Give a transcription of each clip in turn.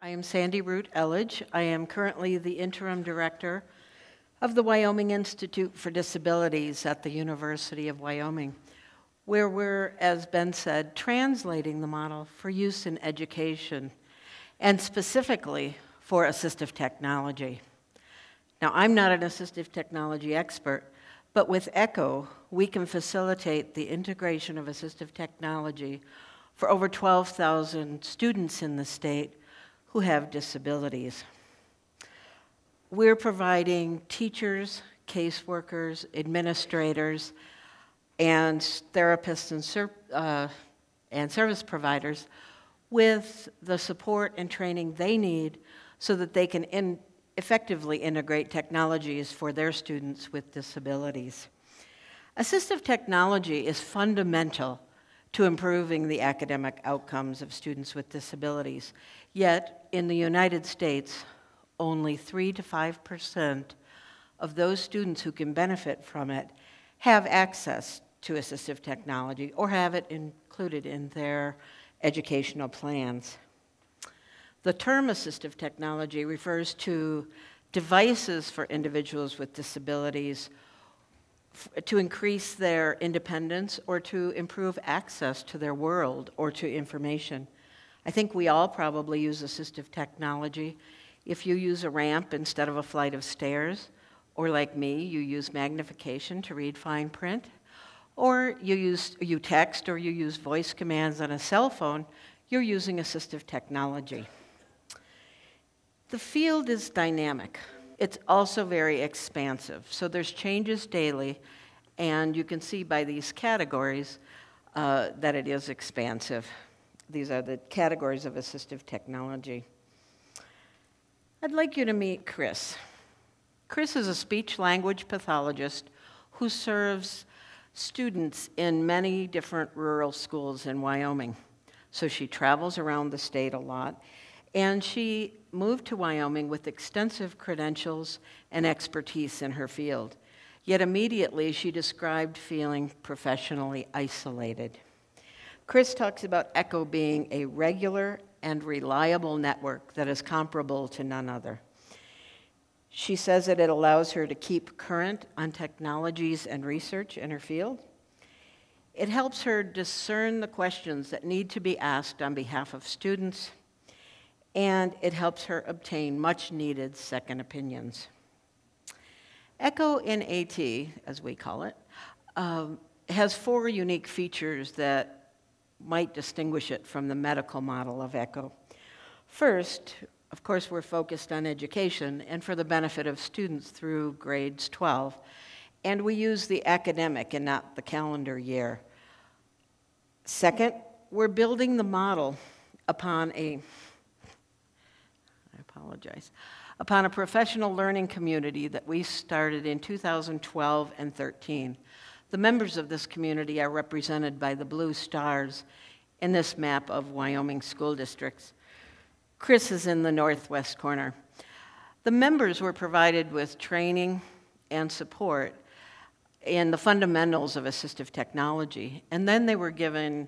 I am Sandy Root-Elledge. I am currently the interim director of the Wyoming Institute for Disabilities at the University of Wyoming, where we're, as Ben said, translating the model for use in education, and specifically for assistive technology. Now, I'm not an assistive technology expert, but with ECHO, we can facilitate the integration of assistive technology for over 12,000 students in the state who have disabilities. We're providing teachers, caseworkers, administrators, and therapists and service providers with the support and training they need so that they can effectively integrate technologies for their students with disabilities. Assistive technology is fundamental to improving the academic outcomes of students with disabilities. Yet, in the United States, only 3 to 5% of those students who can benefit from it have access to assistive technology or have it included in their educational plans. The term assistive technology refers to devices for individuals with disabilities to increase their independence or to improve access to their world or to information. I think we all probably use assistive technology. If you use a ramp instead of a flight of stairs, or like me, you use magnification to read fine print, or you text or you use voice commands on a cell phone, you're using assistive technology. The field is dynamic. It's also very expansive. So there's changes daily, and you can see by these categories that it is expansive. These are the categories of assistive technology. I'd like you to meet Chris. Chris is a speech-language pathologist who serves students in many different rural schools in Wyoming. So she travels around the state a lot, and she moved to Wyoming with extensive credentials and expertise in her field. Yet immediately she described feeling professionally isolated. Chris talks about ECHO being a regular and reliable network that is comparable to none other. She says that it allows her to keep current on technologies and research in her field. It helps her discern the questions that need to be asked on behalf of students, and it helps her obtain much-needed second opinions. ECHO in AT, as we call it, has 4 unique features that might distinguish it from the medical model of ECHO. First, of course, we're focused on education and for the benefit of students through grades 12, and we use the academic and not the calendar year. Second, we're building the model upon a professional learning community that we started in 2012 and 13. The members of this community are represented by the blue stars in this map of Wyoming school districts. Chris is in the northwest corner. The members were provided with training and support in the fundamentals of assistive technology, and then they were given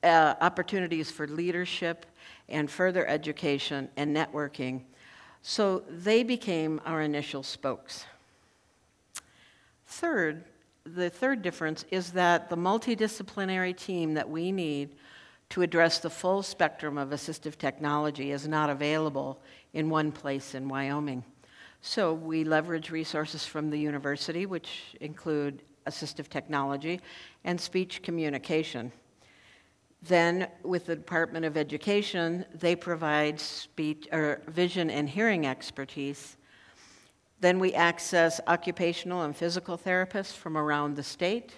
opportunities for leadership and further education and networking. So they became our initial spokes. Third, the third difference is that the multidisciplinary team that we need to address the full spectrum of assistive technology is not available in one place in Wyoming. So we leverage resources from the university, which include assistive technology and speech communication. Then, with the Department of Education, they provide speech or vision and hearing expertise. Then we access occupational and physical therapists from around the state,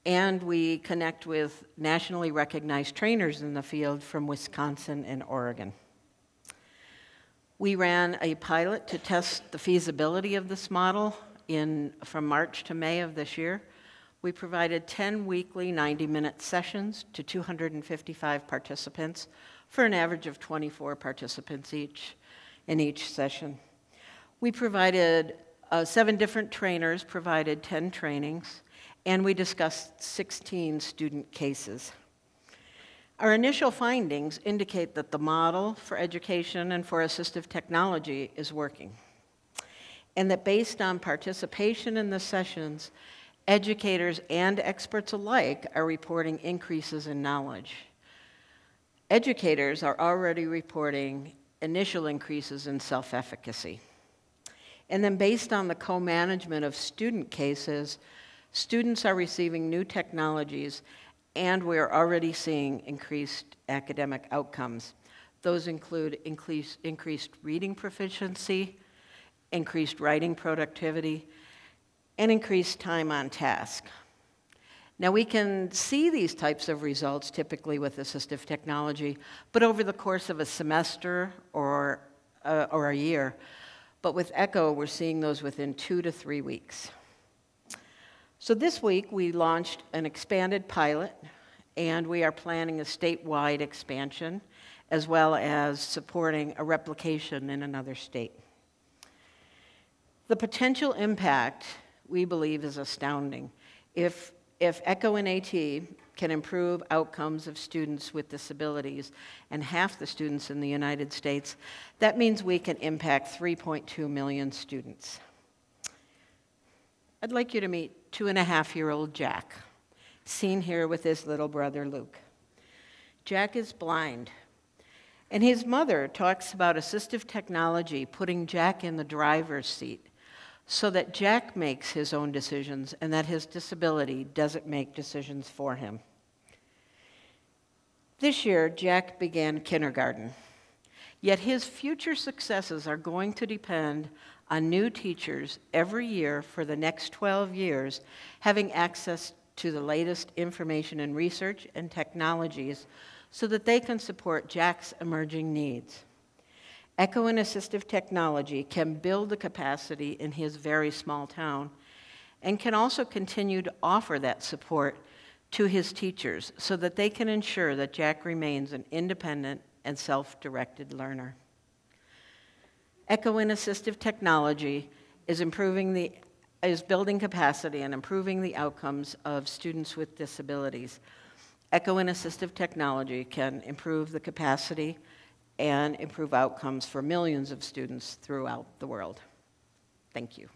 and we connect with nationally recognized trainers in the field from Wisconsin and Oregon. We ran a pilot to test the feasibility of this model from March to May of this year. We provided 10 weekly 90-minute sessions to 255 participants for an average of 24 participants in each session. We provided 7 different trainers, provided 10 trainings, and we discussed 16 student cases. Our initial findings indicate that the model for education and for assistive technology is working, and that based on participation in the sessions, educators and experts alike are reporting increases in knowledge. Educators are already reporting initial increases in self-efficacy. And then based on the co-management of student cases, students are receiving new technologies, and we're already seeing increased academic outcomes. Those include increased reading proficiency, increased writing productivity, and increased time on task. Now, we can see these types of results typically with assistive technology, but over the course of a semester or a year. But with ECHO, we're seeing those within 2 to 3 weeks. So this week, we launched an expanded pilot, and we are planning a statewide expansion, as well as supporting a replication in another state. The potential impact, we believe, is astounding. If ECHO and AT can improve outcomes of students with disabilities and half the students in the United States, that means we can impact 3.2 million students. I'd like you to meet 2.5-year-old Jack, seen here with his little brother Luke. Jack is blind, and his mother talks about assistive technology putting Jack in the driver's seat so that Jack makes his own decisions and that his disability doesn't make decisions for him. This year, Jack began kindergarten, yet his future successes are going to depend on new teachers every year for the next 12 years having access to the latest information and research and technologies so that they can support Jack's emerging needs. ECHO and assistive technology can build the capacity in his very small town and can also continue to offer that support to his teachers so that they can ensure that Jack remains an independent and self-directed learner. ECHO and assistive technology is building capacity and improving the outcomes of students with disabilities. ECHO and assistive technology can improve the capacity and improve outcomes for millions of students throughout the world. Thank you.